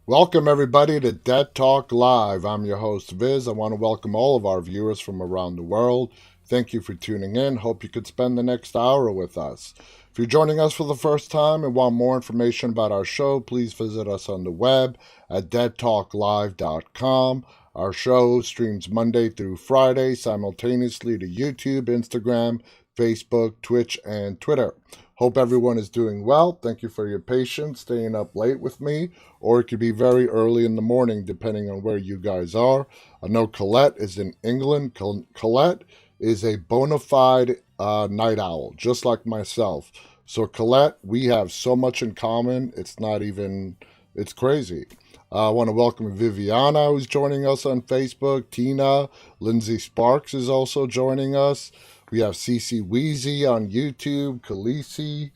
Welcome, everybody, to Dead Talk Live. I'm your host, Viz. I want to welcome all of our viewers from around the world. Thank you for tuning in. Hope you could spend the next hour with us. If you're joining us for the first time and want more information about our show, please visit us on the web at deadtalklive.com. Our show streams Monday through Friday simultaneously to YouTube, Instagram, Facebook, Twitch, and Twitter. Hope everyone is doing well. Thank you for your patience staying up late with me, or it could be very early in the morning, depending on where you guys are. I know Colette is in England. Colette is a bona fide night owl, just like myself. So, Colette, we have so much in common. It's crazy. I want to welcome Viviana, who's joining us on Facebook. Tina, Lindsay Sparks is also joining us. We have Cece Wheezy on YouTube, Khaleesi.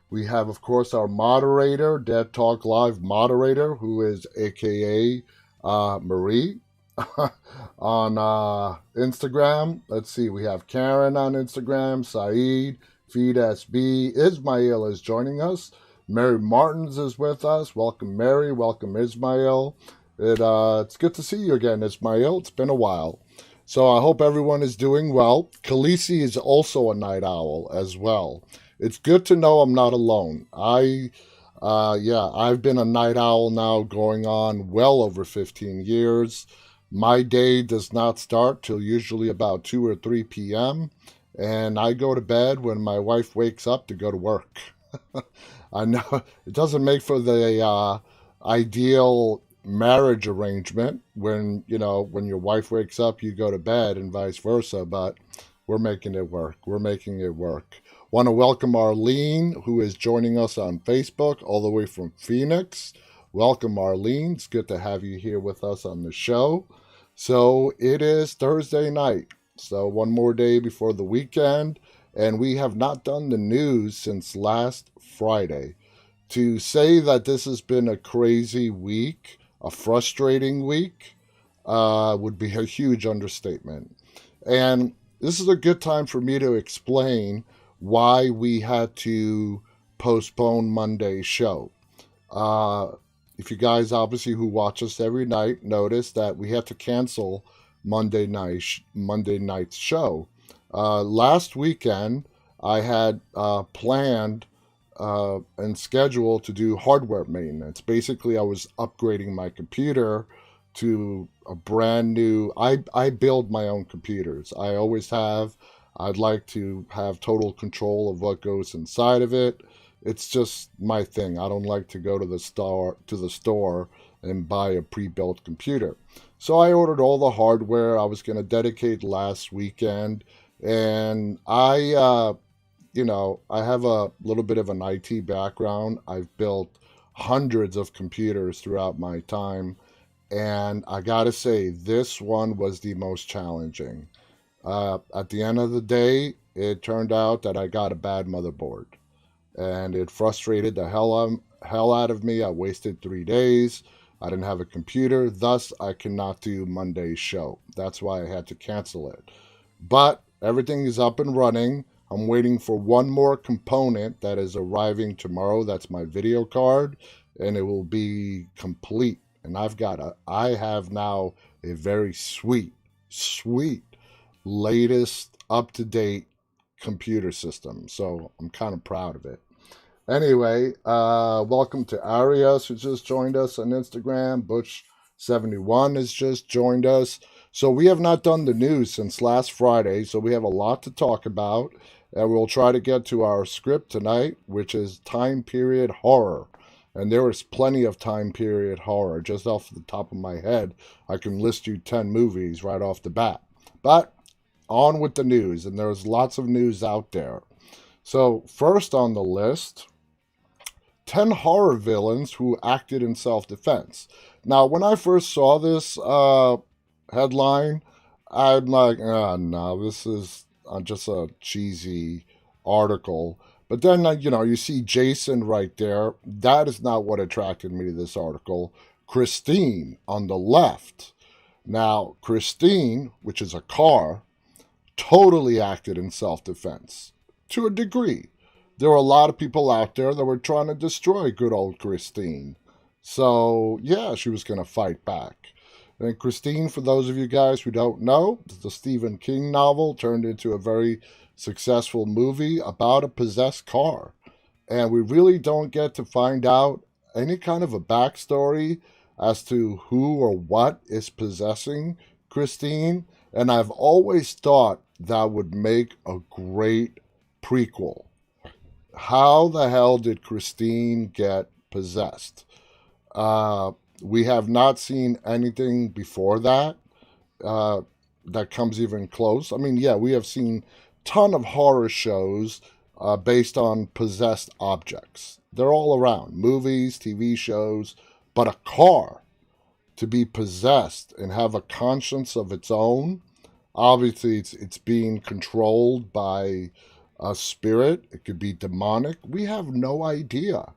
We have, of course, our moderator, Dead Talk Live moderator, who is AKA Marie on Instagram. Let's see, we have Karen on Instagram, Saeed, Feed SB. Ismail is joining us. Mary Martins is with us. Welcome, Mary. Welcome, Ismail. It's good to see you again, Ismail. It's been a while. So I hope everyone is doing well. Khaleesi is also a night owl as well. It's good to know I'm not alone. I've been a night owl now going on well over 15 years. My day does not start till usually about 2 or 3 p.m. And I go to bed when my wife wakes up to go to work. I know it doesn't make for the ideal marriage arrangement when your wife wakes up, you go to bed, and vice versa, but we're making it work. We're making it work. Want to welcome Arlene, who is joining us on Facebook all the way from Phoenix. Welcome, Arlene. It's good to have you here with us on the show. So it is Thursday night. So one more day before the weekend, and we have not done the news since last Friday. To say that this has been a crazy week, a frustrating week, would be a huge understatement. And this is a good time for me to explain why we had to postpone Monday's show. Uh, if you guys, obviously, who watch us every night, notice that we had to cancel Monday night's show. Last weekend, I had planned and scheduled to do hardware maintenance. Basically, I was upgrading my computer to a brand new. I build my own computers. I always have. I'd like to have total control of what goes inside of it. It's just my thing. I don't like to go to the store and buy a pre-built computer. So I ordered all the hardware I was going to dedicate last weekend, and I have a little bit of an IT background. I've built hundreds of computers throughout my time, and I gotta say, this one was the most challenging. At the end of the day, it turned out that I got a bad motherboard, and it frustrated the hell out of me. I wasted 3 days. I didn't have a computer, thus, I cannot do Monday's show. That's why I had to cancel it. But everything is up and running. I'm waiting for one more component that is arriving tomorrow. That's my video card, and it will be complete. And I have now a very sweet, latest, up to date computer system. So I'm kind of proud of it. Anyway, welcome to Arias, who just joined us on Instagram. Butch71 has just joined us. So we have not done the news since last Friday, so we have a lot to talk about. And we'll try to get to our script tonight, which is time period horror. And there is plenty of time period horror. Just off the top of my head, I can list you 10 movies right off the bat. But on with the news, and there's lots of news out there. So, first on the list, 10 horror villains who acted in self defense. Now, when I first saw this headline, I'm like, oh, no, this is just a cheesy article. But then, you see Jason right there. That is not what attracted me to this article. Christine on the left. Now, Christine, which is a car, totally acted in self defense to a degree. There were a lot of people out there that were trying to destroy good old Christine. So, yeah, she was going to fight back. And Christine, for those of you guys who don't know, the Stephen King novel turned into a very successful movie about a possessed car. And we really don't get to find out any kind of a backstory as to who or what is possessing Christine. And I've always thought that would make a great prequel. How the hell did Christine get possessed? Uh, we have not seen anything before that uh, that comes even close. I mean, yeah, we have seen ton of horror shows based on possessed objects. They're all around, movies, TV shows, but a car to be possessed and have a conscience of its own. Obviously, it's being controlled by a spirit. It could be demonic. We have no idea.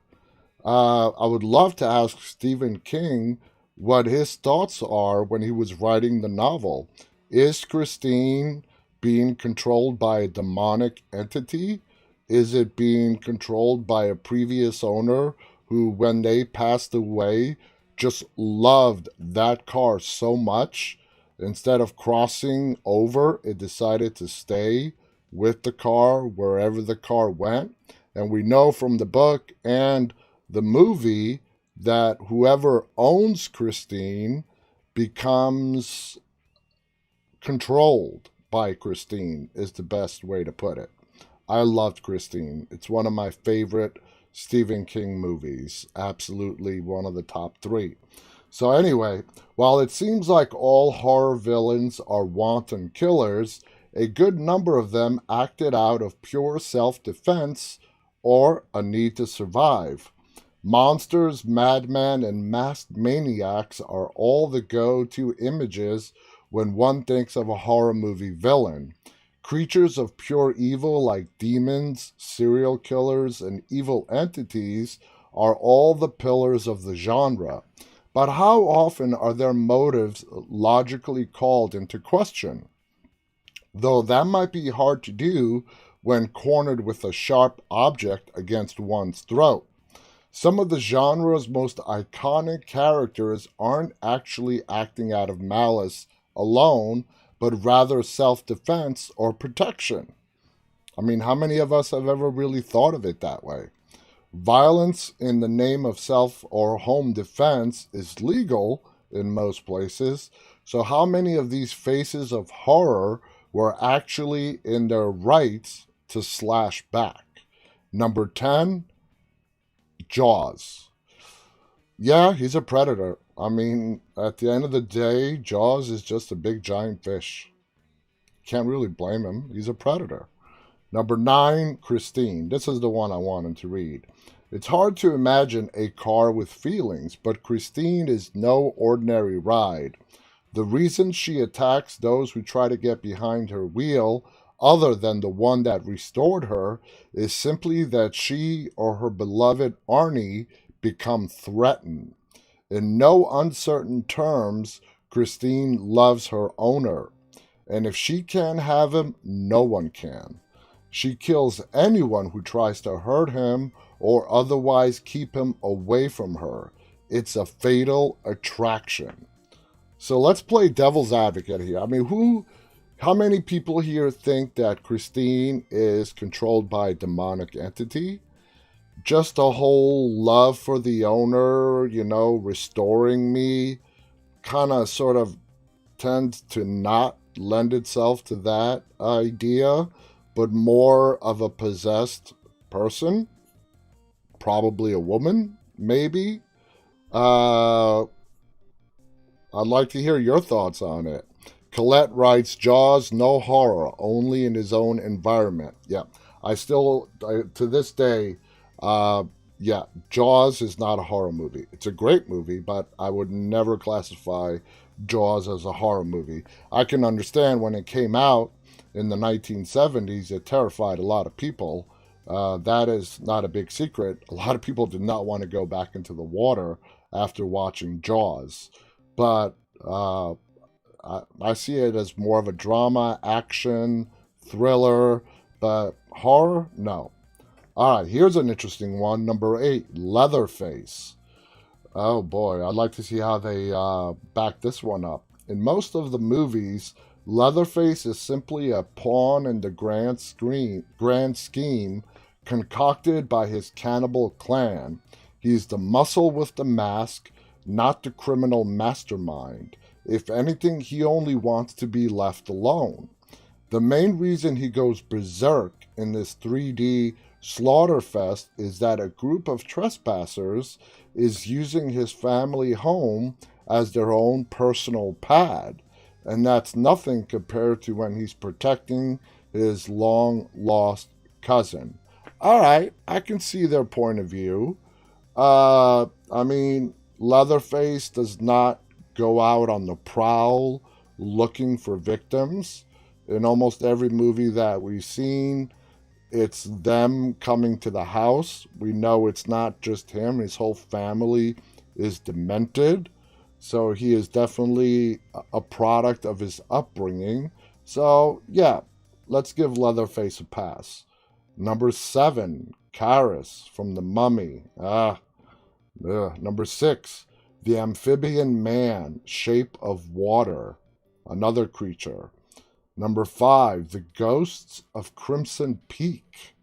I would love to ask Stephen King what his thoughts are when he was writing the novel. Is Christine being controlled by a demonic entity? Is it being controlled by a previous owner who, when they passed away, just loved that car so much? Instead of crossing over, it decided to stay with the car wherever the car went. And we know from the book and the movie that whoever owns Christine becomes controlled by Christine, is the best way to put it. I loved Christine. It's one of my favorite Stephen King movies. Absolutely one of the top three. So, anyway, while it seems like all horror villains are wanton killers, a good number of them acted out of pure self defense or a need to survive. Monsters, madmen, and masked maniacs are all the go to images when one thinks of a horror movie villain. Creatures of pure evil like demons, serial killers, and evil entities are all the pillars of the genre. But how often are their motives logically called into question? Though that might be hard to do when cornered with a sharp object against one's throat. Some of the genre's most iconic characters aren't actually acting out of malice alone, but rather self defense or protection. I mean, how many of us have ever really thought of it that way? Violence in the name of self or home defense is legal in most places, so how many of these faces of horror were actually in their rights to slash back? Number 10, Jaws. Yeah, he's a predator. I mean, at the end of the day, Jaws is just a big giant fish. Can't really blame him. He's a predator. Number 9, Christine. This is the one I wanted to read. It's hard to imagine a car with feelings, but Christine is no ordinary ride. The reason she attacks those who try to get behind her wheel, other than the one that restored her, is simply that she or her beloved Arnie become threatened. In no uncertain terms, Christine loves her owner, and if she can't have him, no one can. She kills anyone who tries to hurt him or otherwise keep him away from her. It's a fatal attraction. So let's play devil's advocate here. I mean, how many people here think that Christine is controlled by a demonic entity? Just a whole love for the owner, restoring me, kind of sort of tends to not lend itself to that idea, but more of a possessed person, probably a woman, maybe. I'd like to hear your thoughts on it. Colette writes, Jaws, no horror, only in his own environment. Yeah, to this day, yeah, Jaws is not a horror movie. It's a great movie, but I would never classify Jaws as a horror movie. I can understand when it came out in the 1970s, it terrified a lot of people. That is not a big secret. A lot of people did not want to go back into the water after watching Jaws. But I see it as more of a drama, action, thriller, but horror, no. All right, here's an interesting one. Number 8, Leatherface. Oh boy, I'd like to see how they back this one up. In most of the movies, Leatherface is simply a pawn in the grand scheme concocted by his cannibal clan. He's the muscle with the mask, not the criminal mastermind. If anything, he only wants to be left alone. The main reason he goes berserk in this 3D slaughterfest is that a group of trespassers is using his family home as their own personal pad, and that's nothing compared to when he's protecting his long lost cousin. All right, I can see their point of view. I mean, Leatherface does not go out on the prowl looking for victims. In almost every movie that we've seen, it's them coming to the house. We know it's not just him, his whole family is demented. So he is definitely a product of his upbringing. So, yeah, let's give Leatherface a pass. Number 7, Karis from The Mummy. Number 6, the amphibian man, shape of water, another creature. Number 5, the ghosts of Crimson Peak.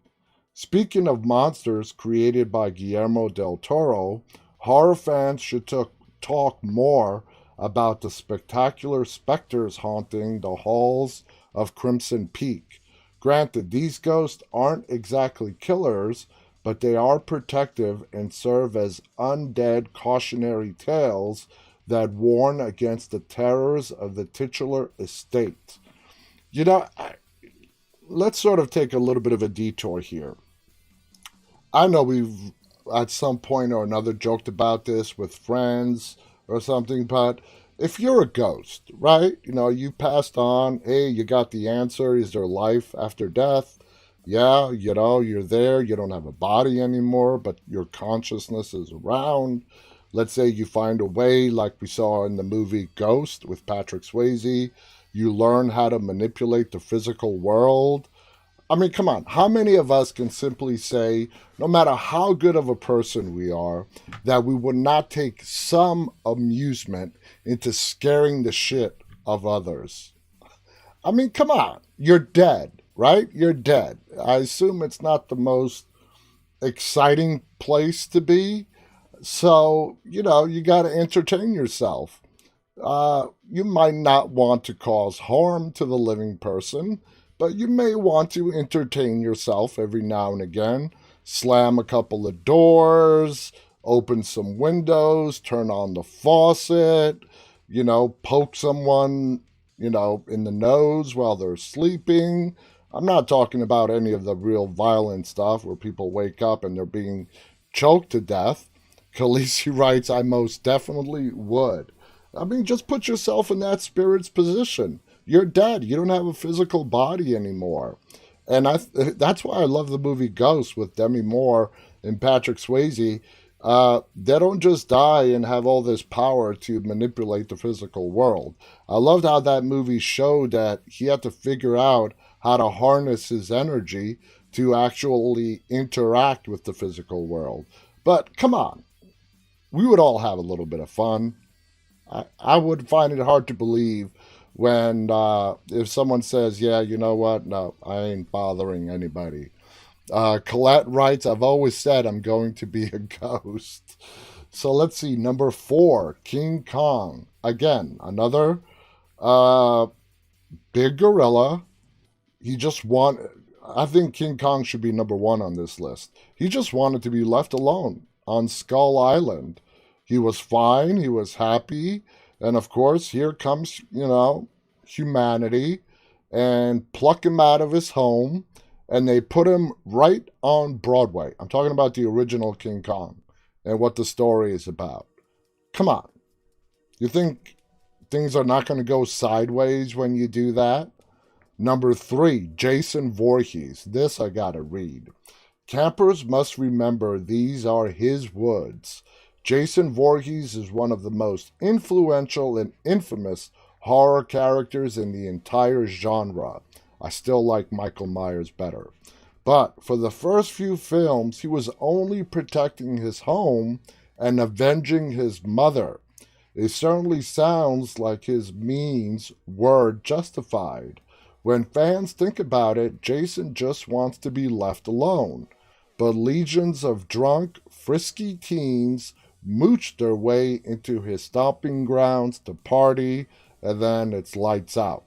Speaking of monsters created by Guillermo del Toro, horror fans should talk more about the spectacular specters haunting the halls of Crimson Peak. Granted, these ghosts aren't exactly killers, but they are protective and serve as undead cautionary tales that warn against the terrors of the titular estate. You know, let's sort of take a little bit of a detour here. I know we've at some point or another joked about this with friends or something, but if you're a ghost, right? You know, you passed on, hey, you got the answer. Is there life after death? Yeah, you know, you're there. You don't have a body anymore, but your consciousness is around. Let's say you find a way, like we saw in the movie Ghost with Patrick Swayze. You learn how to manipulate the physical world. I mean, come on. How many of us can simply say, no matter how good of a person we are, that we would not take some amusement into scaring the shit of others? I mean, come on. You're dead, right? You're dead. I assume it's not the most exciting place to be. So, you know, you got to entertain yourself. You might not want to cause harm to the living person, but you may want to entertain yourself every now and again. Slam a couple of doors, open some windows, turn on the faucet, you know, poke someone, you know, in the nose while they're sleeping. I'm not talking about any of the real violent stuff where people wake up and they're being choked to death. Khaleesi writes, I most definitely would. I mean, just put yourself in that spirit's position. You're dead. You don't have a physical body anymore. And that's why I love the movie Ghost with Demi Moore and Patrick Swayze. They don't just die and have all this power to manipulate the physical world. I loved how that movie showed that he had to figure out how to harness his energy to actually interact with the physical world. But come on, we would all have a little bit of fun. I would find it hard to believe when if someone says, yeah, you know what? No, I ain't bothering anybody. Colette writes, I've always said I'm going to be a ghost. So let's see. Number 4, King Kong. Again, another uh, big gorilla. He just want. I think King Kong should be number 1 on this list. He just wanted to be left alone on Skull Island. He was fine. He was happy. And of course, here comes, you know, humanity and pluck him out of his home. And they put him right on Broadway. I'm talking about the original King Kong and what the story is about. Come on. You think things are not going to go sideways when you do that? Number 3, Jason Voorhees. This I got to read. Campers must remember these are his woods. Jason Voorhees is one of the most influential and infamous horror characters in the entire genre. I still like Michael Myers better. But for the first few films, he was only protecting his home and avenging his mother. It certainly sounds like his means were justified. When fans think about it, Jason just wants to be left alone. But legions of drunk, frisky teens mooch their way into his stomping grounds to party, and then it's lights out.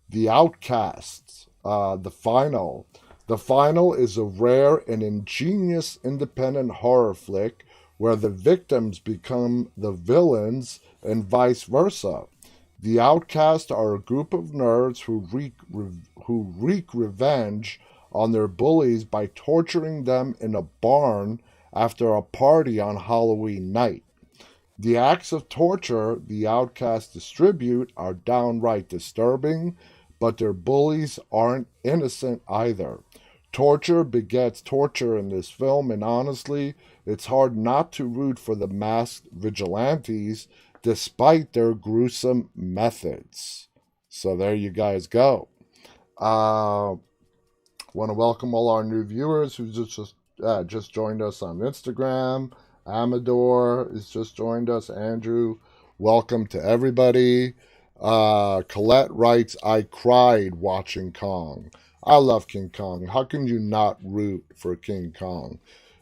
The Outcasts, the final. The final is a rare and ingenious independent horror flick where the victims become the villains and vice versa. The Outcasts are a group of nerds who wreak revenge on their bullies by torturing them in a barn after a party on Halloween night. The acts of torture the outcasts distribute are downright disturbing, but their bullies aren't innocent either. Torture begets torture in this film, and honestly, it's hard not to root for the masked vigilantes despite their gruesome methods. So there you guys go. Want to welcome all our new viewers who just joined us on Instagram. Amador has just joined us. Andrew, welcome to everybody. Colette writes, I cried watching Kong. I love King Kong. How can you not root for King Kong?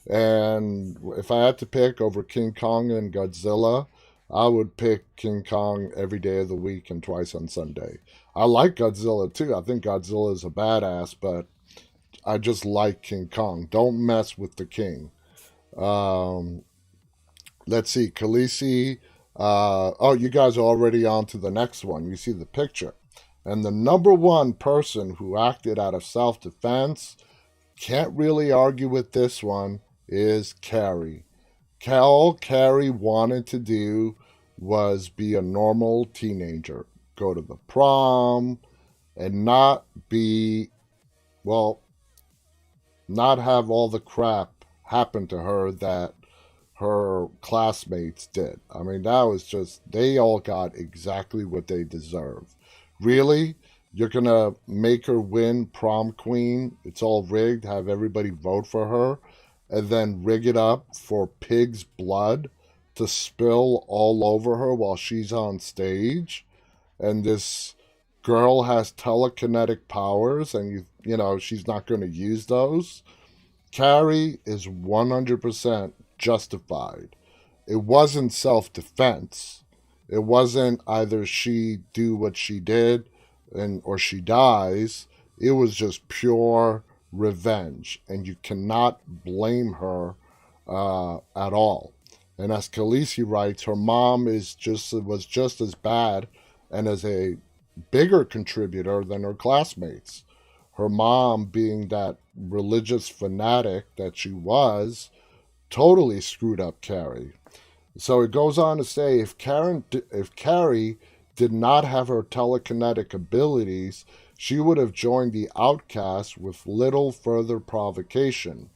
And if I had to pick over King Kong and Godzilla, I would pick King Kong every day of the week and twice on Sunday. I like Godzilla too. I think Godzilla is a badass, but I just like King Kong. Don't mess with the king. Let's see. Khaleesi. Oh, you guys are already on to the next one. You see the picture. And the number one person who acted out of self-defense, can't really argue with this one, is Carrie. All Carrie wanted to do was be a normal teenager. Go to the prom and not be, well, not have all the crap happen to her that her classmates did. I mean, that was just, they all got exactly what they deserve. Really? You're going to make her win prom queen? It's all rigged, have everybody vote for her, and then rig it up for pig's blood to spill all over her while she's on stage? And this girl has telekinetic powers, and you know she's not going to use those. Carrie is 100% justified. It wasn't self-defense. It wasn't either she do what she did and or she dies. It was just pure revenge, and you cannot blame her at all. And as Khaleesi writes, her mom was just as bad and as a bigger contributor than her classmates. Her mom, being that religious fanatic that she was, totally screwed up Carrie. So it goes on to say, if Carrie did not have her telekinetic abilities, she would have joined the outcasts with little further provocation.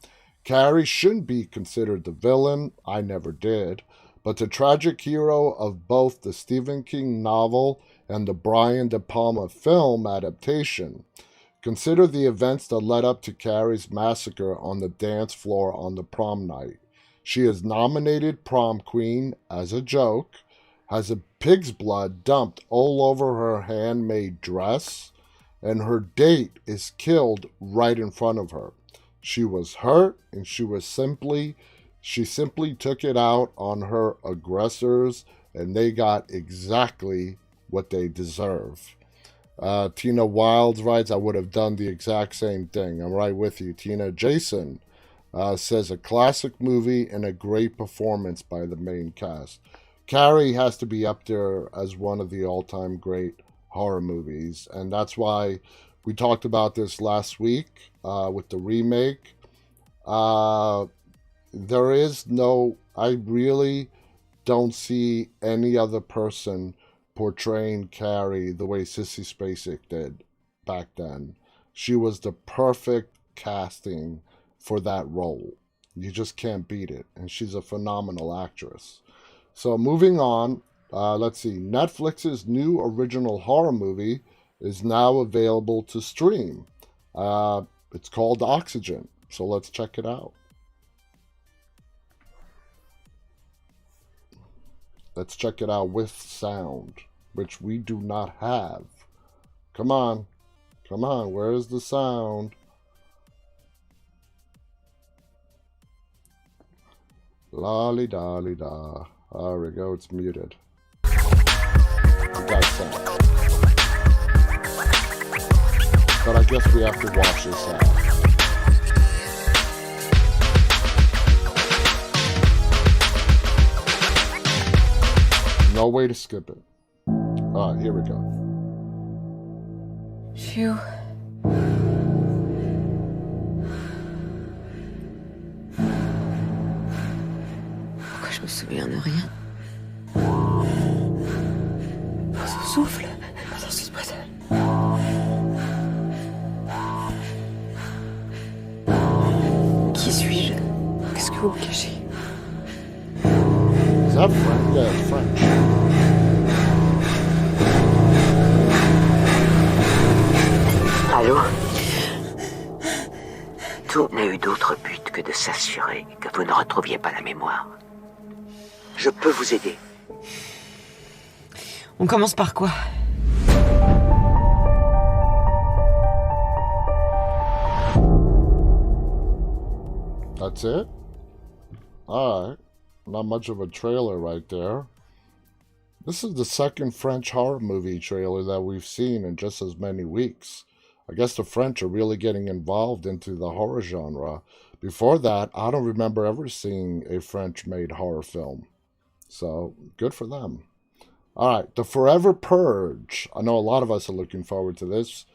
Carrie shouldn't be considered the villain, I never did, but the tragic hero of both the Stephen King novel and the Brian De Palma film adaptation. Consider the events that led up to Carrie's massacre on the dance floor on the prom night. She is nominated prom queen as a joke, has a pig's blood dumped all over her handmade dress, and her date is killed right in front of her. She was hurt, and she simply took it out on her aggressors, and they got exactly what they deserve. Tina Wilds writes, I would have done the exact same thing. I'm right with you, Tina. Jason says, a classic movie and a great performance by the main cast. Carrie has to be up there as one of the all-time great horror movies, and that's why we talked about this last week with the remake. There is no, I really don't see any other person portraying Carrie the way Sissy Spacek did back then. She was the perfect casting for that role. You just can't beat it, and she's a phenomenal actress. So moving on, let's see. Netflix's new original horror movie is now available to stream. It's called Oxygen, so let's check it out. Let's check it out with sound, which we do not have. Come on. Come on, where is the sound? Lolly-dolly-da. There we go, it's muted. We got sound. But I guess we have to wash this out. No way to skip it. Alright, here we go. Phew. Pourquoi je me souviens de rien? Son souffle dans cette boîte. Qui suis-je? Qu'est-ce que vous me cachez? Is that French? Yeah, it's French. Allô? Tout n'a eu d'autre but que de s'assurer que vous ne retrouviez pas la mémoire. Je peux vous aider. On commence par quoi? That's it? Alright. Not much of a trailer right there. This is the second French horror movie trailer that we've seen in just as many weeks. I guess the French are really getting involved into the horror genre. Before that, I don't remember ever seeing a French-made horror film. So, good for them. Alright, The Forever Purge. I know a lot of us are looking forward to this.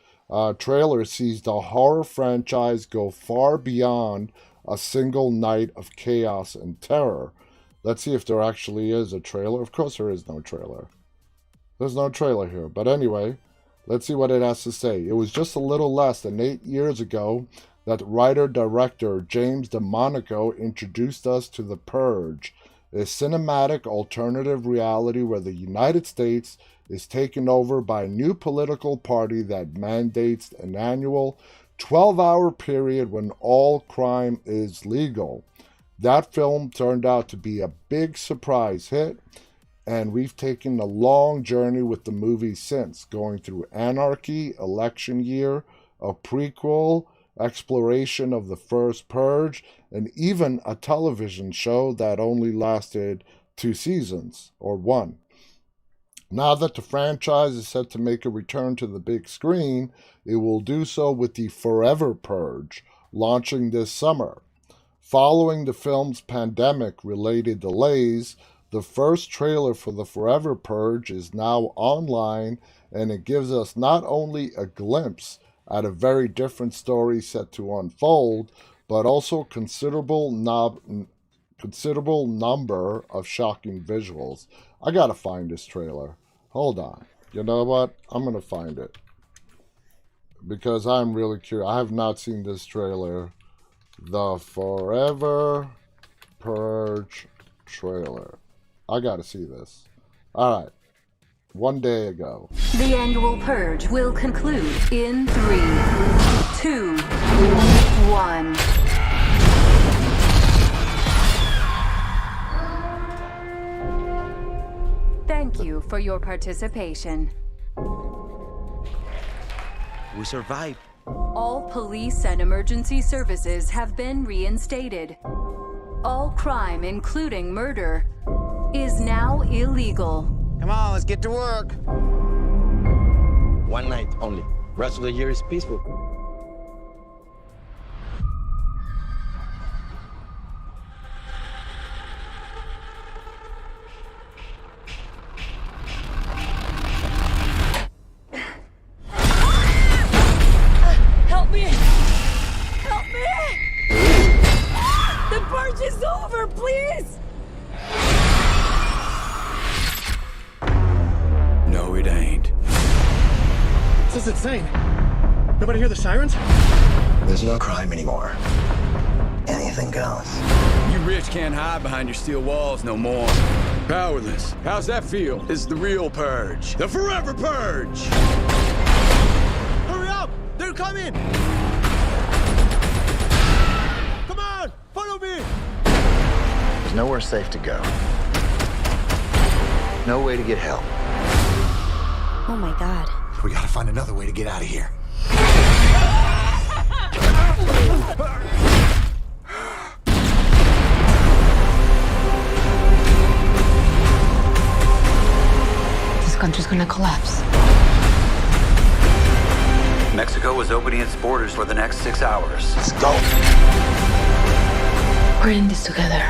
Trailer sees the horror franchise go far beyond a single night of chaos and terror. Let's see if there actually is a trailer. Of course there is no trailer. There's no trailer here. But anyway, let's see what it has to say. It was just a little less than 8 years ago that writer-director James DeMonaco introduced us to The Purge, a cinematic alternative reality where the United States is taken over by a new political party that mandates an annual 12-hour period when all crime is legal. That film turned out to be a big surprise hit, and we've taken a long journey with the movie since, going through anarchy, election year, a prequel, exploration of the first Purge, and even a television show that only lasted 2 seasons, or 1. Now that the franchise is set to make a return to the big screen, it will do so with the Forever Purge, launching this summer. Following the film's pandemic-related delays, the first trailer for The Forever Purge is now online, and it gives us not only a glimpse at a very different story set to unfold, but also considerable number of shocking visuals. I gotta find this trailer. Hold on. You know what? I'm gonna find it. Because I'm really curious. I have not seen this trailer. The Forever Purge trailer. I gotta see this. Alright. 1 day ago. The annual purge will conclude in 3, 2, 1. Thank you for your participation. We survived. All police and emergency services have been reinstated. All crime, including murder, is now illegal. Come on, let's get to work. 1 night only. Rest of the year is peaceful. Help me! Help me! The purge is over, please! No, it ain't. This is insane. Nobody hear the sirens? There's no crime anymore. Anything goes. You rich can't hide behind your steel walls no more. Powerless. How's that feel? It's the real purge. The forever purge! Hurry up! They're coming! Come on! Follow me! There's nowhere safe to go. no way to get help. Oh my god. We gotta find another way to get out of here. This country's gonna collapse. Mexico is opening its borders for the next 6 hours. Let's go. We're in this together.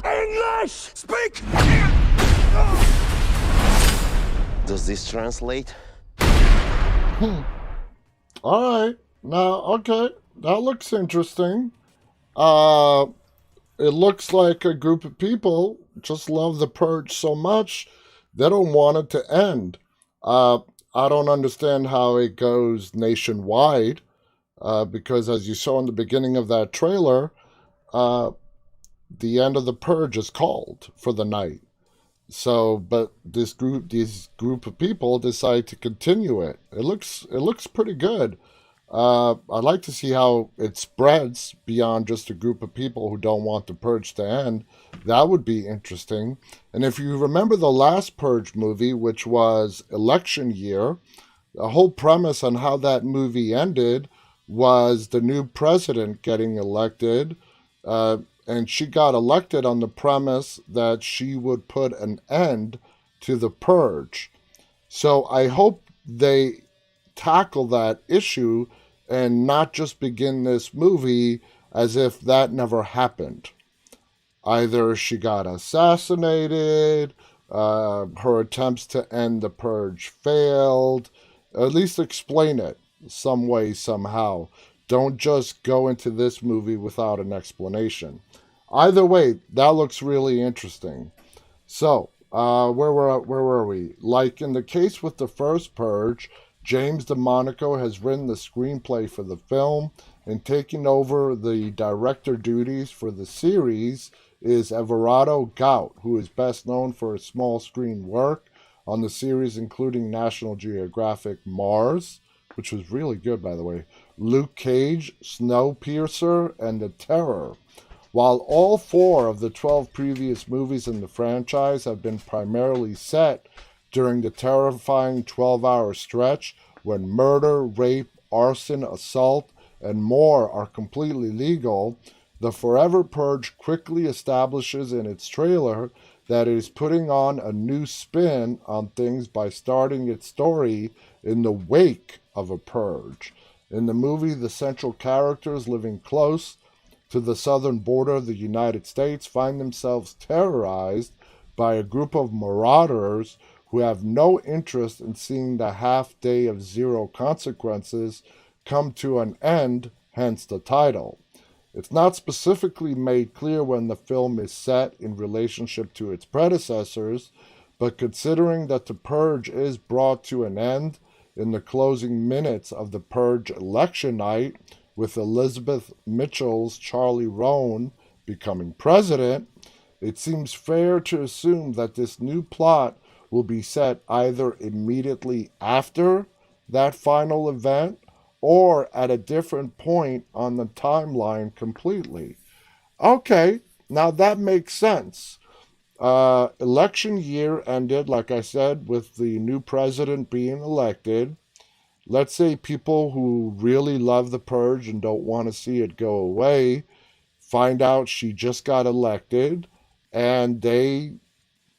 English! Speak! Does this translate? All right. Now, okay. That looks interesting. It looks like a group of people just love the purge so much they don't want it to end. I don't understand how it goes nationwide, because as you saw in the beginning of that trailer, the end of the purge is called for the night. So, but these group of people decide to continue it. It looks pretty good. I'd like to see how it spreads beyond just a group of people who don't want the purge to end. That would be interesting. And if you remember the last purge movie, which was Election Year, the whole premise on how that movie ended was the new president getting elected, and she got elected on the premise that she would put an end to the purge. So I hope they tackle that issue and not just begin this movie as if that never happened. Either she got assassinated, her attempts to end the purge failed. At least explain it some way, somehow. Don't just go into this movie without an explanation. Either way, that looks really interesting. So, where were we? Like in the case with the first Purge, James DeMonaco has written the screenplay for the film, and taking over the director duties for the series is Everardo Gout, who is best known for his small screen work on the series including National Geographic Mars, which was really good, by the way, Luke Cage, Snowpiercer, and The Terror. While all 4 of the 12 previous movies in the franchise have been primarily set during the terrifying 12-hour stretch when murder, rape, arson, assault, and more are completely legal, the Forever Purge quickly establishes in its trailer that it is putting on a new spin on things by starting its story in the wake of a purge. In the movie, the central characters living close to the southern border of the United States find themselves terrorized by a group of marauders who have no interest in seeing the half day of zero consequences come to an end, hence the title. It's not specifically made clear when the film is set in relationship to its predecessors, but considering that the purge is brought to an end in the closing minutes of the purge election night, with Elizabeth Mitchell's Charlie Roan becoming president, it seems fair to assume that this new plot will be set either immediately after that final event or at a different point on the timeline completely. Okay, now that makes sense. Election year ended, like I said, with the new president being elected. Let's say people who really love the purge and don't want to see it go away find out she just got elected, and they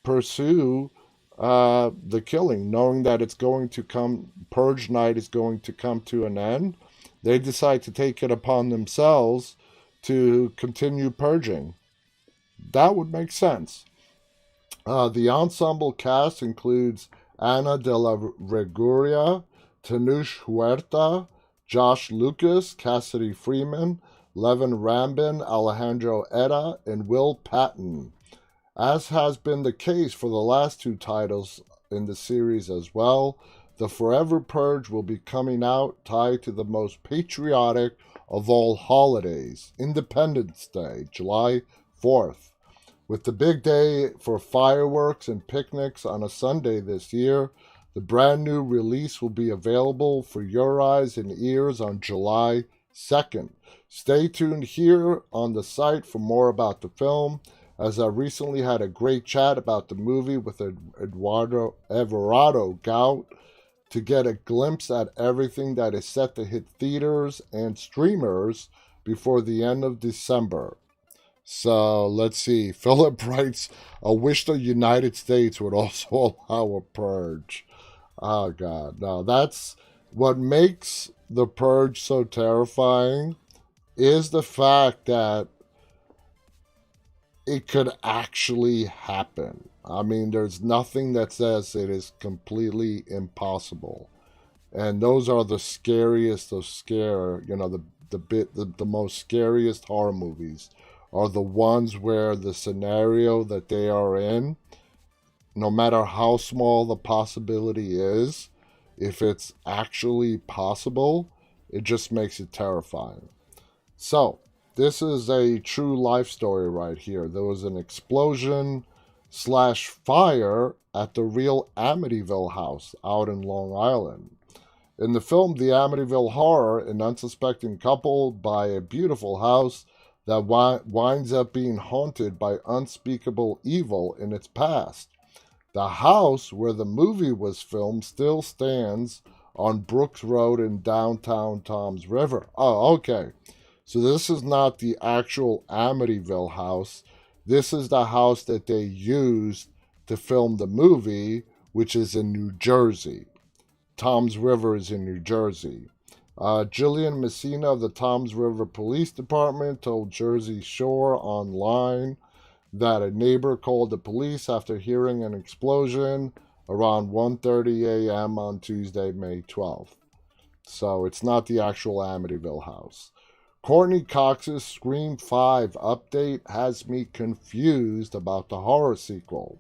pursue the killing, knowing that it's going to come, purge night is going to come to an end. They decide to take it upon themselves to continue purging. That would make sense. The ensemble cast includes Ana de la Reguera, Tanush Huerta, Josh Lucas, Cassidy Freeman, Levin Rambin, Alejandro Etta, and Will Patton. As has been the case for the last 2 titles in the series as well, the Forever Purge will be coming out tied to the most patriotic of all holidays, Independence Day, July 4th. With the big day for fireworks and picnics on a Sunday this year, the brand new release will be available for your eyes and ears on July 2nd. Stay tuned here on the site for more about the film, as I recently had a great chat about the movie with Everardo Gout to get a glimpse at everything that is set to hit theaters and streamers before the end of December. So let's see. Philip writes, I wish the United States would also allow a purge. Oh, God. No, that's what makes the purge so terrifying is the fact that it could actually happen. I mean, there's nothing that says it is completely impossible. And those are the scariest of scare, the most scariest horror movies are the ones where the scenario that they are in, no matter how small the possibility is, if it's actually possible, it just makes it terrifying. So, this is a true life story right here. There was an explosion/fire at the real Amityville house out in Long Island. In the film The Amityville Horror, an unsuspecting couple buy a beautiful house that winds up being haunted by unspeakable evil in its past. The house where the movie was filmed still stands on Brooks Road in downtown Toms River. Oh, okay. So this is not the actual Amityville house. This is the house that they used to film the movie, which is in New Jersey. Toms River is in New Jersey. Jillian Messina of the Toms River Police Department told Jersey Shore Online that a neighbor called the police after hearing an explosion around 1:30 a.m. on Tuesday, May 12th. So it's not the actual Amityville house. Courtney Cox's Scream 5 update has me confused about the horror sequel.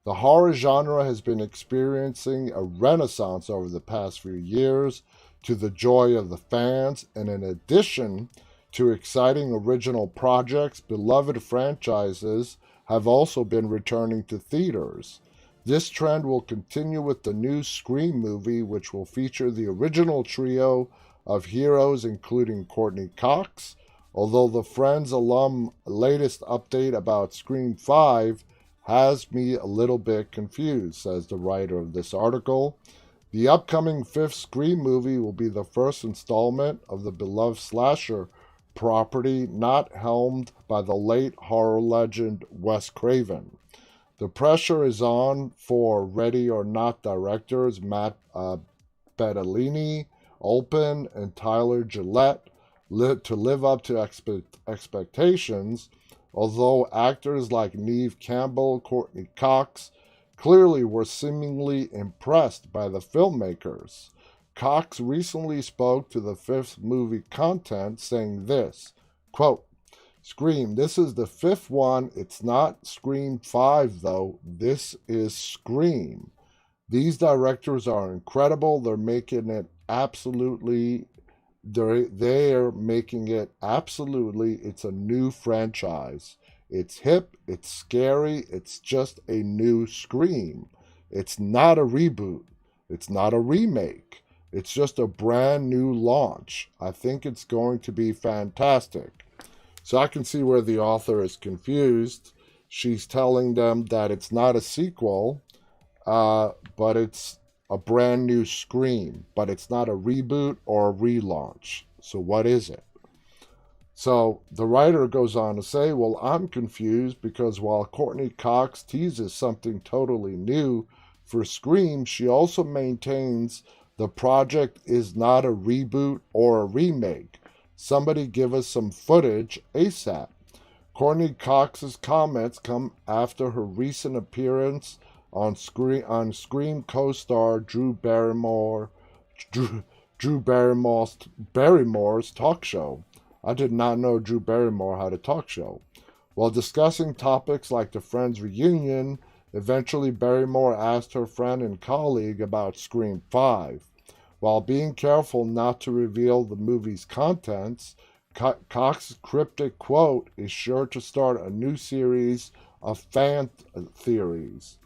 The horror genre has been experiencing a renaissance over the past few years to the joy of the fans, and in addition to exciting original projects, beloved franchises have also been returning to theaters. This trend will continue with the new Scream movie, which will feature the original trio of heroes, including Courtney Cox, although the Friends alum latest update about Scream 5 has me a little bit confused, says the writer of this article. The upcoming fifth Scream movie will be the first installment of the beloved slasher property not helmed by the late horror legend Wes Craven. The pressure is on for Ready or Not directors Matt Bettolini, Olpen, and Tyler Gillette to live up to expectations, although actors like Neve Campbell, Courtney Cox, clearly were seemingly impressed by the filmmakers. Cox recently spoke to the fifth movie content, saying this, quote, Scream, this is the fifth one. It's not Scream 5, though. This is Scream. These directors are incredible. They're making it absolutely, it's a new franchise. It's hip, it's scary, it's just a new Scream. It's not a reboot. It's not a remake. It's just a brand new launch. I think it's going to be fantastic. So I can see where the author is confused. She's telling them that it's not a sequel, but it's a brand new Scream. But it's not a reboot or a relaunch. So what is it? So the writer goes on to say, well, I'm confused because while Courtney Cox teases something totally new for Scream, she also maintains the project is not a reboot or a remake. Somebody give us some footage ASAP. Courtney Cox's comments come after her recent appearance on Scream co-star Drew Barrymore's talk show. I did not know Drew Barrymore had a talk show. While discussing topics like the Friends reunion, eventually Barrymore asked her friend and colleague about Scream 5. While being careful not to reveal the movie's contents, Cox's cryptic quote is sure to start a new series of fan theories.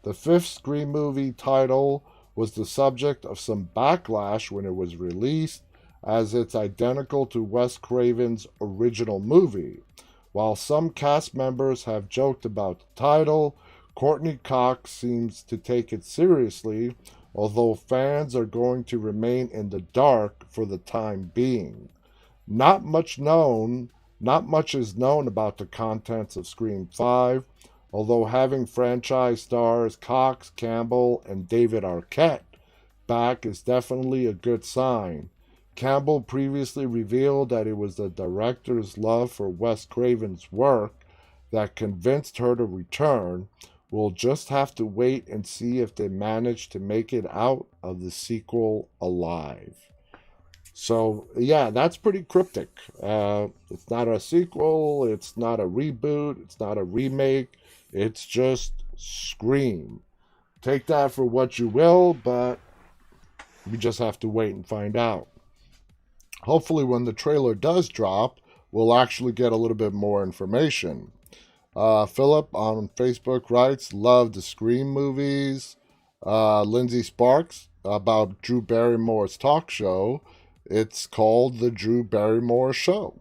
The fifth Scream movie title was the subject of some backlash when it was released, as it's identical to Wes Craven's original movie. While some cast members have joked about the title, Courtney Cox seems to take it seriously, although fans are going to remain in the dark for the time being. Not much is known about the contents of Scream 5, although having franchise stars Cox, Campbell, and David Arquette back is definitely a good sign. Campbell previously revealed that it was the director's love for Wes Craven's work that convinced her to return. We'll just have to wait and see if they manage to make it out of the sequel alive. So, yeah, that's pretty cryptic. It's not a sequel, it's not a reboot, it's not a remake, it's just Scream. Take that for what you will, but we just have to wait and find out. Hopefully when the trailer does drop, we'll actually get a little bit more information. Philip on Facebook writes, love the Scream movies. Lindsay Sparks about Drew Barrymore's talk show. It's called The Drew Barrymore Show.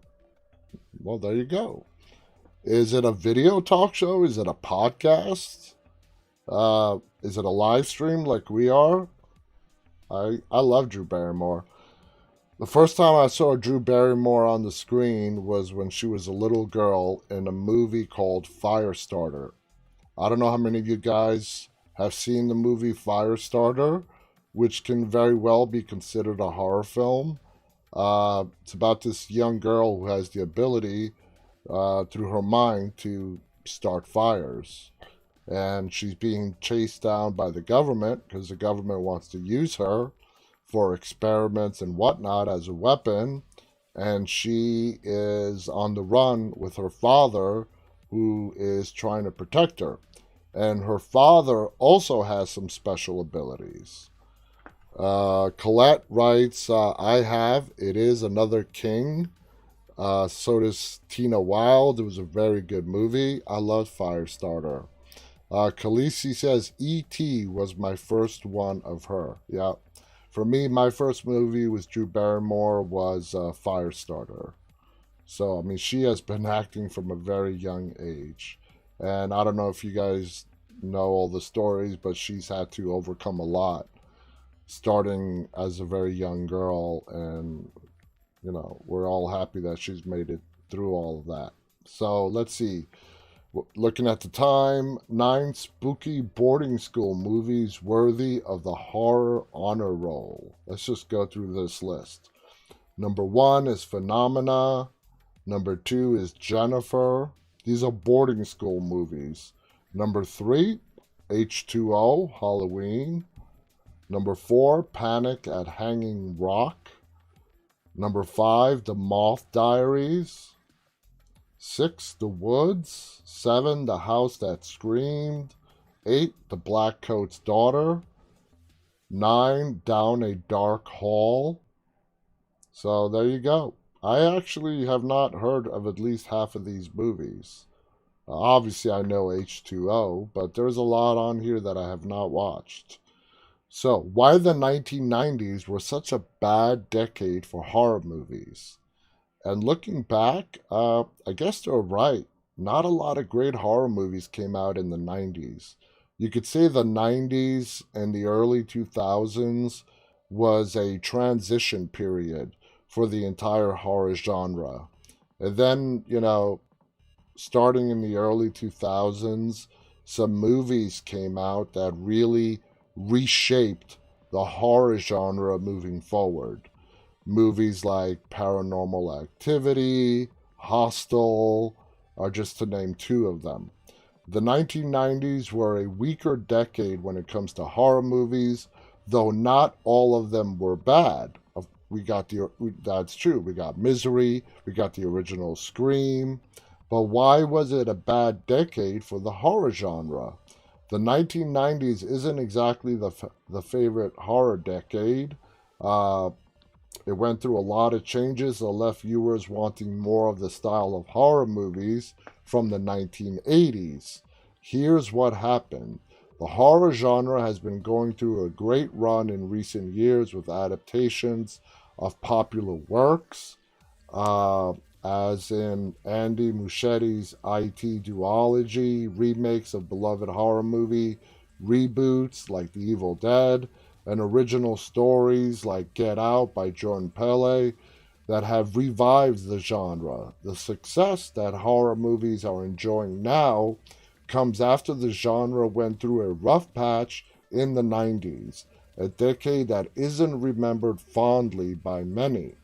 Well, there you go. Is it a video talk show? Is it a podcast? Is it a live stream like we are? I love Drew Barrymore. The first time I saw Drew Barrymore on the screen was when she was a little girl in a movie called Firestarter. I don't know how many of you guys have seen the movie Firestarter, which can very well be considered a horror film. It's about this young girl who has the ability, through her mind, to start fires. And she's being chased down by the government because the government wants to use her for experiments and whatnot as a weapon, and she is on the run with her father, who is trying to protect her. And her father also has some special abilities. Colette writes, It Is Another King. So does Tina Wilde. It was a very good movie. I love Firestarter. Khaleesi says, E.T. was my first one of her. Yeah. For me, my first movie with Drew Barrymore was Firestarter. So, I mean, she has been acting from a very young age. And I don't know if you guys know all the stories, but she's had to overcome a lot, starting as a very young girl. And, you know, we're all happy that she's made it through all of that. So, let's see. Looking at the time, 9 spooky boarding school movies worthy of the horror honor roll. Let's just go through this list. Number 1 is Phenomena. Number 2 is Jennifer. These are boarding school movies. Number 3, H2O, Halloween. Number 4, Panic at Hanging Rock. Number 5, The Moth Diaries. 6, The Woods. 7, The House That Screamed. 8, The Black Coat's Daughter. 9, Down a Dark Hall. So there you go. I actually have not heard of at least half of these movies. Obviously, I know H2O, but there's a lot on here that I have not watched. So, why the 1990s were such a bad decade for horror movies? And looking back, I guess they're right. Not a lot of great horror movies came out in the 90s. You could say the 90s and the early 2000s was a transition period for the entire horror genre. And then, you know, starting in the early 2000s, some movies came out that really reshaped the horror genre moving forward. Movies like Paranormal Activity, Hostel, are just to name 2 of them. The 1990s were a weaker decade when it comes to horror movies, though not all of them were bad. That's true. We got Misery, we got the original Scream. But why was it a bad decade for the horror genre? The 1990s isn't exactly the favorite horror decade. Uh, it went through a lot of changes that left viewers wanting more of the style of horror movies from the 1980s. Here's what happened. The horror genre has been going through a great run in recent years with adaptations of popular works, uh, as in Andy Muschietti's IT duology, remakes of beloved horror movie, reboots like The Evil Dead, and original stories like Get Out by Jordan Peele that have revived the genre. The success that horror movies are enjoying now comes after the genre went through a rough patch in the 90s, a decade that isn't remembered fondly by many.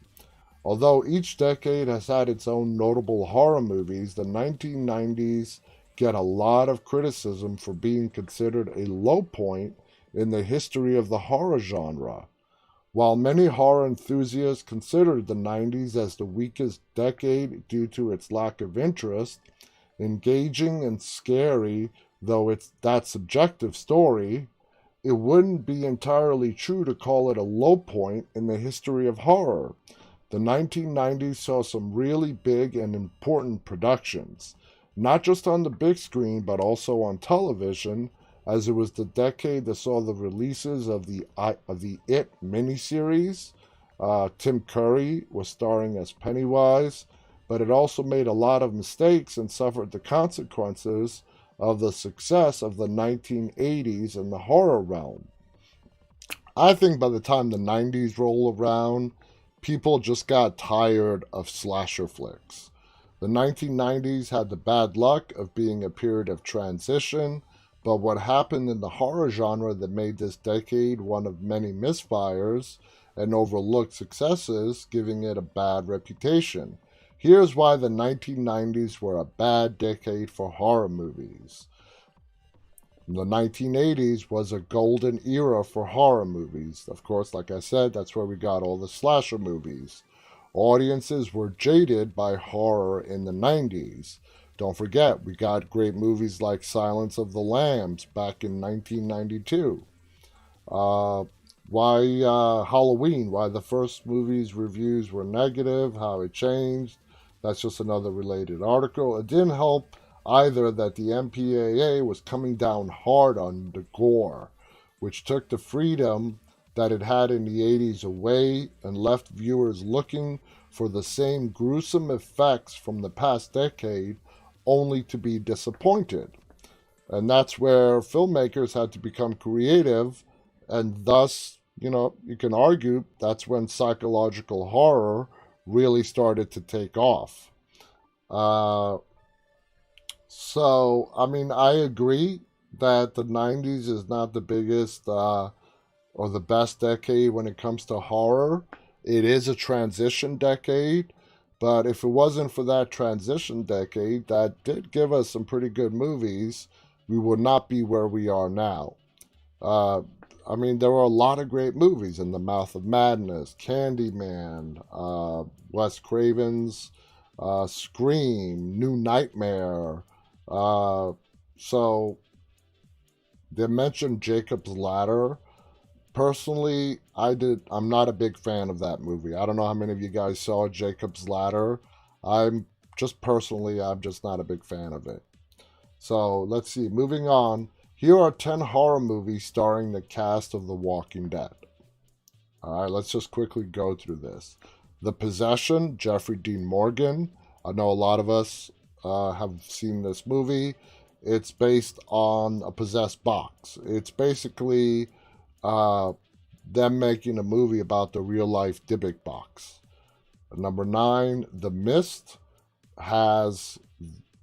Although each decade has had its own notable horror movies, the 1990s get a lot of criticism for being considered a low point in the history of the horror genre. While many horror enthusiasts considered the 90s as the weakest decade due to its lack of interest, engaging and scary though it's that subjective story, it wouldn't be entirely true to call it a low point in the history of horror. The 1990s saw some really big and important productions, not just on the big screen but also on television, as it was the decade that saw the releases of the It miniseries. Tim Curry was starring as Pennywise, but it also made a lot of mistakes and suffered the consequences of the success of the 1980s in the horror realm. I think by the time the 90s roll around, people just got tired of slasher flicks. The 1990s had the bad luck of being a period of transition, but what happened in the horror genre that made this decade one of many misfires and overlooked successes, giving it a bad reputation. Here's why the 1990s were a bad decade for horror movies. The 1980s was a golden era for horror movies. Of course, like I said, that's where we got all the slasher movies. Audiences were jaded by horror in the 90s. Don't forget, we got great movies like Silence of the Lambs back in 1992. Why Halloween, why the first movie's reviews were negative, how it changed. That's just another related article. It didn't help either that the MPAA was coming down hard on the gore, which took the freedom that it had in the 80s away and left viewers looking for the same gruesome effects from the past decade, only to be disappointed. And that's where filmmakers had to become creative, and thus, you can argue that's when psychological horror really started to take off. I agree that the 90s is not the biggest or the best decade when it comes to horror. It is a transition decade, but if it wasn't for that transition decade that did give us some pretty good movies, we would not be where we are now. There were a lot of great movies: In the Mouth of Madness, Candyman, Wes Craven's Scream, New Nightmare. So they mentioned Jacob's Ladder. Personally, I'm not a big fan of that movie. I don't know how many of you guys saw Jacob's Ladder. I'm just not a big fan of it. So let's see. Moving on. Here are 10 horror movies starring the cast of The Walking Dead. All right, let's just quickly go through this. The Possession, Jeffrey Dean Morgan. I know a lot of us have seen this movie. It's based on a possessed box. It's basically them making a movie about the real-life Dybbuk box. Number 9, The Mist has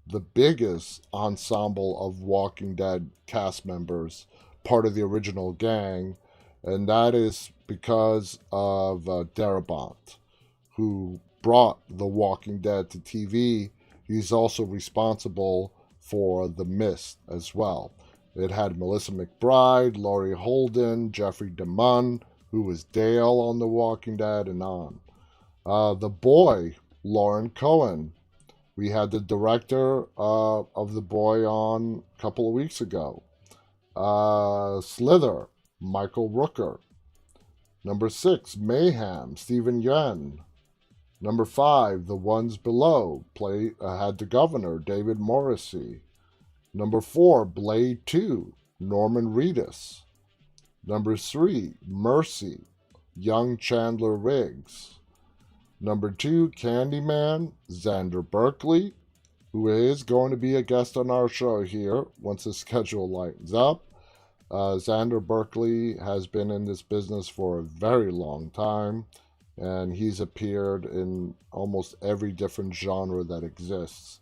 the biggest ensemble of Walking Dead cast members, part of the original gang, and that is because of Darabont, who brought The Walking Dead to TV. He's also responsible for The Mist as well. It had Melissa McBride, Laurie Holden, Jeffrey DeMunn, who was Dale on The Walking Dead, and on. The Boy, Lauren Cohen. We had the director of The Boy on a couple of weeks ago. Slither, Michael Rooker. Number 6, Mayhem, Stephen Yeun. Number 5, The Ones Below, had the governor, David Morrissey. Number 4, Blade 2, Norman Reedus. Number 3, Mercy, young Chandler Riggs. Number 2, Candyman, Xander Berkeley, who is going to be a guest on our show here once the schedule lightens up. Xander Berkeley has been in this business for a very long time, and he's appeared in almost every different genre that exists.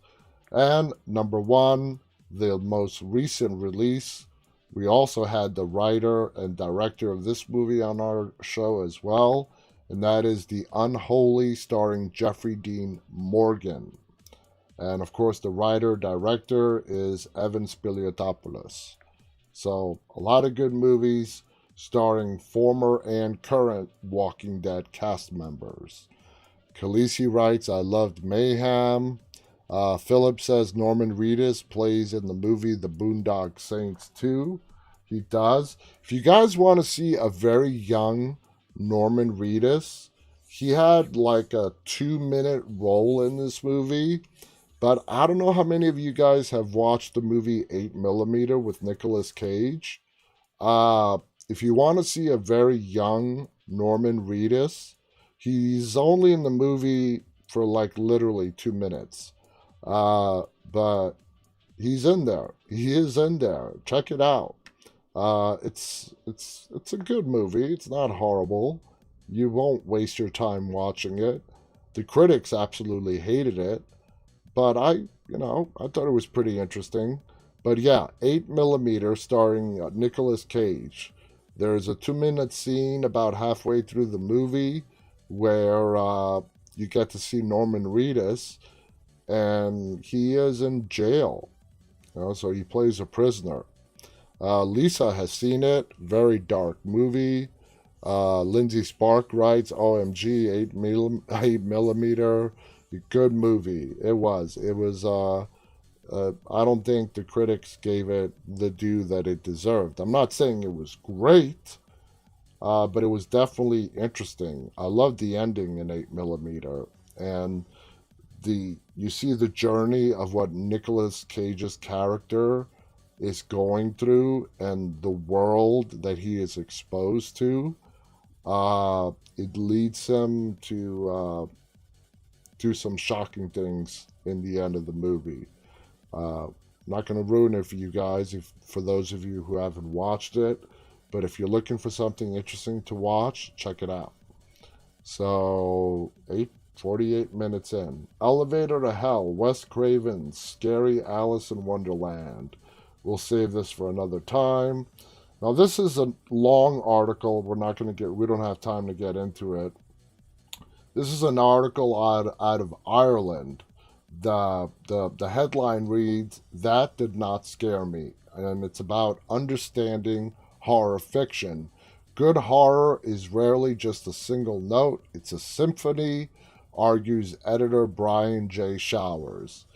And number 1, the most recent release, we also had the writer and director of this movie on our show as well, and that is The Unholy, starring Jeffrey Dean Morgan. And of course, the writer-director is Evan Spiliotopoulos. So, a lot of good movies starring former and current Walking Dead cast members. Khaleesi writes, I loved Mayhem. Philip says Norman Reedus plays in the movie The Boondock Saints 2. He does. If you guys want to see a very young Norman Reedus, he had like a 2-minute role in this movie. But I don't know how many of you guys have watched the movie 8mm with Nicolas Cage. If you want to see a very young Norman Reedus, he's only in the movie for like literally 2 minutes. But he's in there. He is in there. Check it out. It's a good movie. It's not horrible. You won't waste your time watching it. The critics absolutely hated it. But I thought it was pretty interesting. But yeah, 8mm starring Nicolas Cage. There's a 2-minute scene about halfway through the movie where you get to see Norman Reedus, and he is in jail. So he plays a prisoner. Lisa has seen it. Very dark movie. Lindsay Spark writes, OMG, 8mm. Good movie. It was. I don't think the critics gave it the due that it deserved. I'm not saying it was great, but it was definitely interesting. I loved the ending in 8mm, and you see the journey of what Nicolas Cage's character is going through and the world that he is exposed to. It leads him to do some shocking things in the end of the movie. I'm not going to ruin it for you guys, for those of you who haven't watched it, but if you're looking for something interesting to watch, check it out. So, 48 minutes in. Elevator to Hell, Wes Craven's Scary Alice in Wonderland. We'll save this for another time. Now, this is a long article. We don't have time to get into it. This is an article out of Ireland. The headline reads, That Did Not Scare Me. And it's about understanding horror fiction. Good horror is rarely just a single note. It's a symphony, argues editor Brian J. Showers.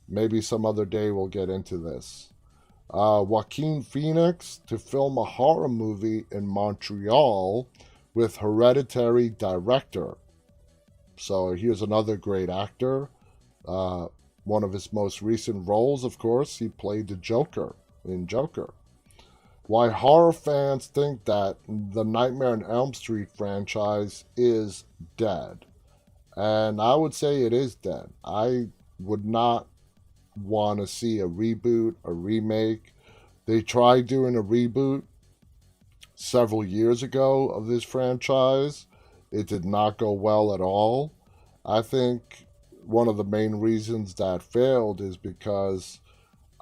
Maybe some other day we'll get into this. Joaquin Phoenix to film a horror movie in Montreal with Hereditary director. So here's another great actor. One of his most recent roles, of course, he played the Joker in Joker. Why horror fans think that the Nightmare on Elm Street franchise is dead. And I would say it is dead. I would not want to see a reboot, a remake. They tried doing a reboot several years ago of this franchise. It did not go well at all. I think one of the main reasons that failed is because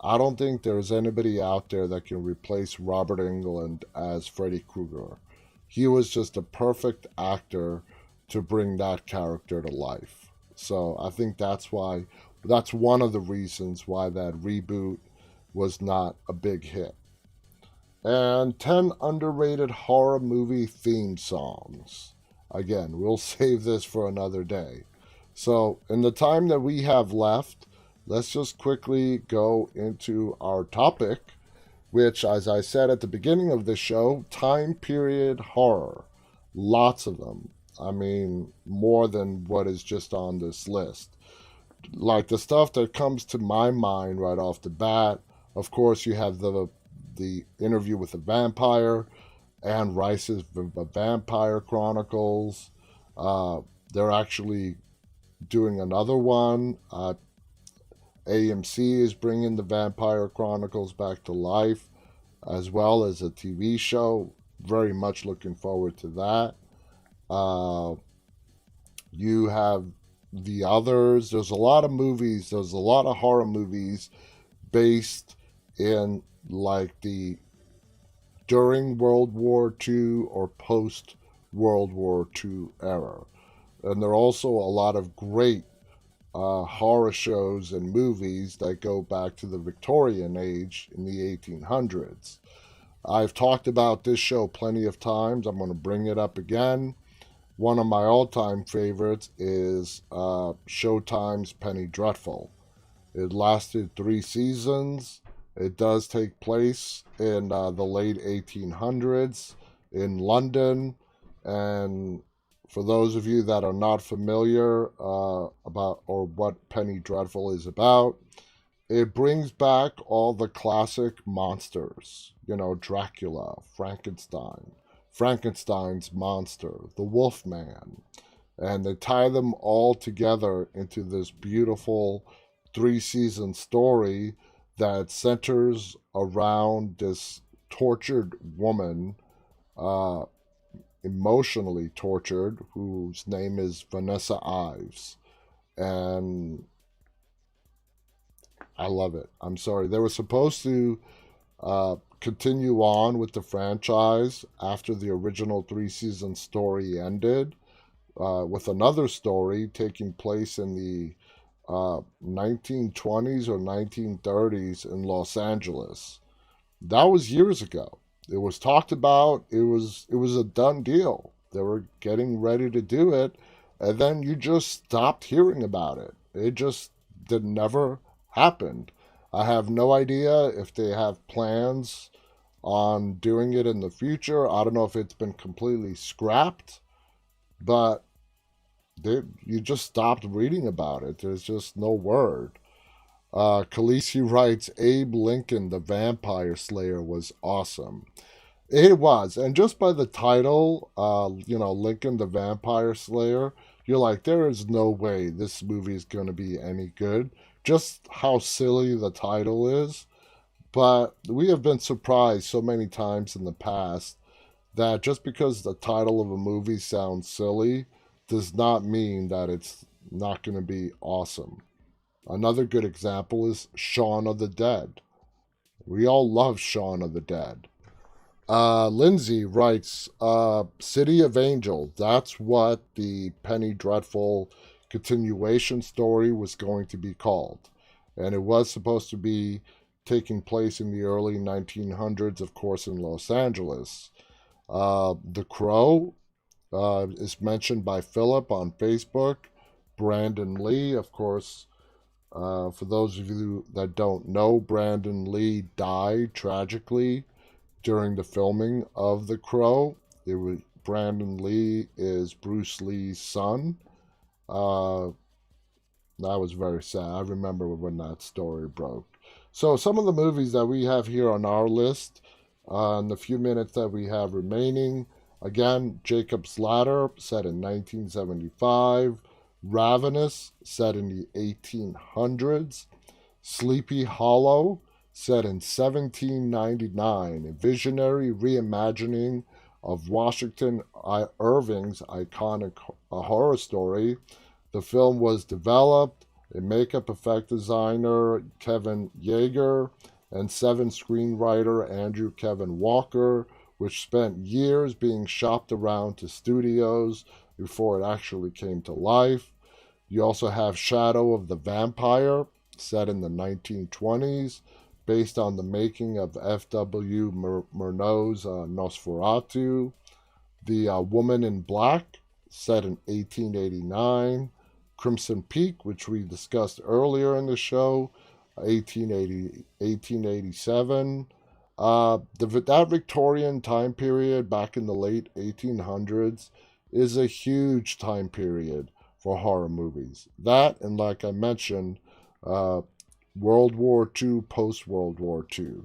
I don't think there's anybody out there that can replace Robert Englund as Freddy Krueger. He was just a perfect actor to bring that character to life. So I think that's one of the reasons why that reboot was not a big hit. And 10 underrated horror movie theme songs. Again, we'll save this for another day. So in the time that we have left, let's just quickly go into our topic, which, as I said at the beginning of the show, time period horror. Lots of them. I mean, more than what is just on this list. Like the stuff that comes to my mind right off the bat, of course, you have the interview with the vampire, Anne Rice's Vampire Chronicles. Uh, they're actually doing another one. AMC is bringing the Vampire Chronicles back to life, as well as a TV show. Very much looking forward to that. Uh, you have the others. There's a lot of movies. There's a lot of horror movies based in like the during World War II or post World War II era. And there are also a lot of great horror shows and movies that go back to the Victorian age in the 1800s. I've talked about this show plenty of times. I'm going to bring it up again. One of my all-time favorites is Showtime's Penny Dreadful. It lasted 3 seasons. It does take place in the late 1800s in London. And for those of you that are not familiar about or what Penny Dreadful is about, it brings back all the classic monsters. You know, Dracula, Frankenstein, Frankenstein's monster, the Wolfman. And they tie them all together into this beautiful 3-season story that centers around this tortured woman, emotionally tortured, whose name is Vanessa Ives. And I love it. I'm sorry. They were supposed to continue on with the franchise after the original 3-season story ended, with another story taking place in the 1920s or 1930s in Los Angeles. That was years ago. It was talked about. It was a done deal. They were getting ready to do it, and then you just stopped hearing about it. It never happened. I have no idea if they have plans on doing it in the future. I don't know if it's been completely scrapped, but you just stopped reading about it. There's just no word. Khaleesi writes, Abe Lincoln, the Vampire Slayer, was awesome. It was. And just by the title, Lincoln, the Vampire Slayer, you're like, there is no way this movie is going to be any good. Just how silly the title is. But we have been surprised so many times in the past that just because the title of a movie sounds silly does not mean that it's not going to be awesome. Another good example is Shaun of the Dead. We all love Shaun of the Dead. Lindsay writes, City of Angel. That's what the Penny Dreadful continuation story was going to be called. And it was supposed to be taking place in the early 1900s, of course, in Los Angeles. The Crow is mentioned by Philip on Facebook. Brandon Lee, of course. For those of you that don't know, Brandon Lee died tragically during the filming of The Crow. Brandon Lee is Bruce Lee's son. That was very sad. I remember when that story broke. So some of the movies that we have here on our list, in the few minutes that we have remaining, again, Jacob's Ladder, set in 1975. Ravenous, set in the 1800s. Sleepy Hollow, set in 1799, a visionary reimagining of Washington Irving's iconic horror story. The film was developed a makeup effect designer, Kevin Yeager, and Seven screenwriter Andrew Kevin Walker, which spent years being shopped around to studios before it actually came to life. You also have Shadow of the Vampire, set in the 1920s, based on the making of F.W. Murnau's Nosferatu. The Woman in Black, set in 1889. Crimson Peak, which we discussed earlier in the show, 1887. That Victorian time period back in the late 1800s is a huge time period for horror movies. That, and like I mentioned, World War II, post World War II,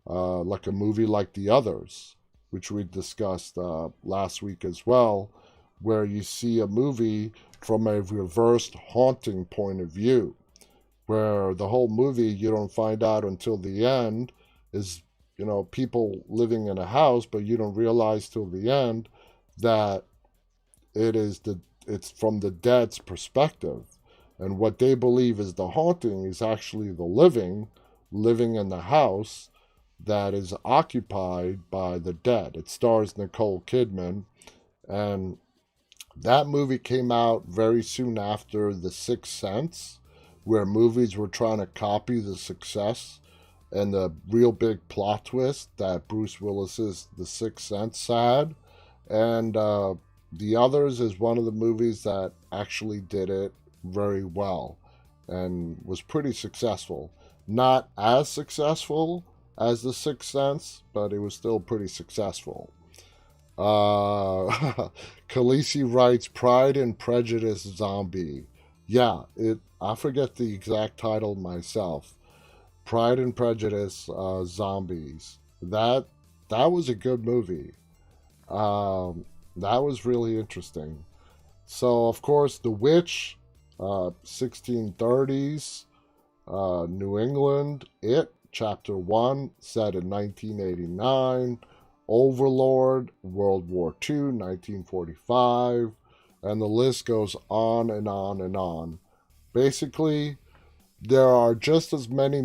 like a movie like The Others, which we discussed last week as well, where you see a movie from a reversed haunting point of view, where the whole movie you don't find out until the end is, people living in a house, but you don't realize till the end that it's from the dead's perspective, and what they believe is the haunting is actually the living in the house that is occupied by the dead. It stars Nicole Kidman, and that movie came out very soon after The Sixth Sense, where movies were trying to copy the success and the real big plot twist that Bruce Willis's The Sixth Sense had. And The Others is one of the movies that actually did it very well and was pretty successful. Not as successful as The Sixth Sense, but it was still pretty successful. Khaleesi writes Pride and Prejudice Zombie. Yeah, I forget the exact title myself. Pride and Prejudice Zombies. That was a good movie. That was really interesting. So, of course, The Witch, 1630s, New England. It, Chapter 1, set in 1989. Overlord, World War II, 1945. And the list goes on and on and on. Basically, there are just as many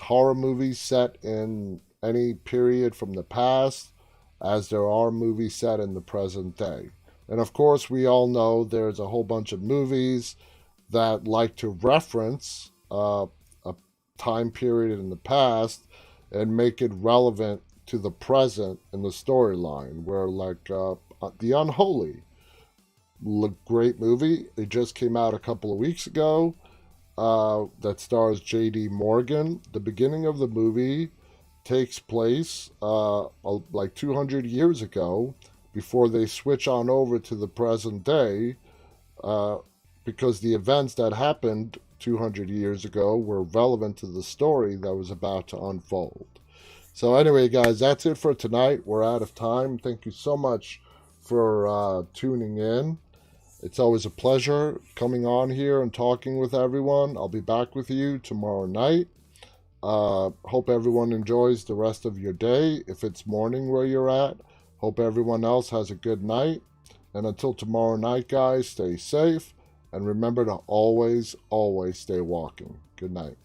horror movies set in any period from the past, as there are movies set in the present day. And of course, we all know there's a whole bunch of movies that like to reference a time period in the past and make it relevant to the present in the storyline, where like The Unholy, great movie. It just came out a couple of weeks ago, that stars J.D. Morgan. The beginning of the movie takes place like 200 years ago, before they switch on over to the present day, because the events that happened 200 years ago were relevant to the story that was about to unfold. So anyway, guys, that's it for tonight. We're out of time. Thank you so much for tuning in. It's always a pleasure coming on here and talking with everyone. I'll be back with you tomorrow night. Hope everyone enjoys the rest of your day. If it's morning where you're at, hope everyone else has a good night. And until tomorrow night, guys, stay safe. And remember to always, always stay walking. Good night.